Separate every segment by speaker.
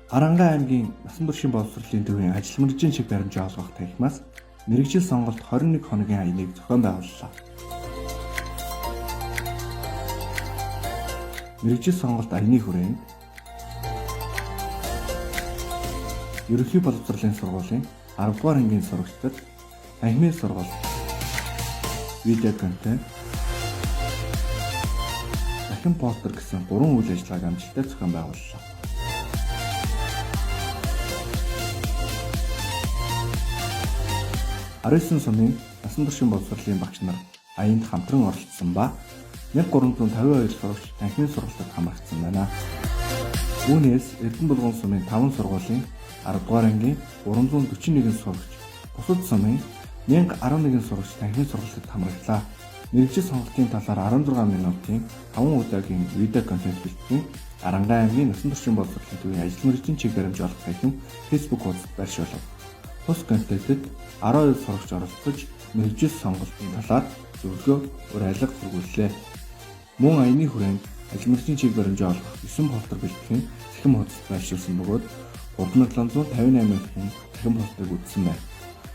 Speaker 1: Арангаан аймгийн насан туршийн боловсролын төвийн ажил мэргэжийн чиг баримжаа олгох танхимаас мэргэжил сонголт 21 хоногийн аяныг зохион байгууллаа. Мэргэжил сонголт аяны хүрээнд Ерөнхий боловсролын сургуулийн 10 дугаар ангийн сурагчдад танхимын сургалт, видео контент, дахин постэр гэсэн 3 үйл ажиллагааг амжилттай зохион байгууллаа. Ариун сумын насан туршийн боловсролын багш нар аянд хамтран оролцсон ба 1352 сурагч танхимын сургалтад хамрагдсан байна. Үүнээс Эрдэнэбулгун сумын 5 сургуулийн 10 дугаар ангийн 341 сурагч, бусад сумын 1011 сурагч танхимын сургалтад хамраглаа. Мэргэжил сонголтын талаар 16 минутын 5 удаагийн видео контент бэлтгэн Арангаан аймгийн насан туршийн боловсролын төвийн ажил мэргэжийн чиг баримж олох танхим Facebook хуудасд байршуулав. Тус контентэд 12 сурагч оролцож мэргэжил сонголтын талаар зөвлөгөө, ур айлга хүргүүллээ. Мөн аяны хүрээнд ажил мэргэжийн чиг баримжаа олгох 9 полтер бэлтгэн цахим хуудасд байршуулсан бөгөөд 3758 хүн цахим полтерыг үзсэн байна.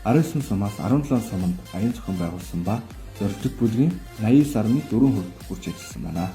Speaker 1: 19 сумаас 17 суманд аян зохион байгуулсан ба зорилттой бүлгийн 89.4% хүрч ажилласан байна.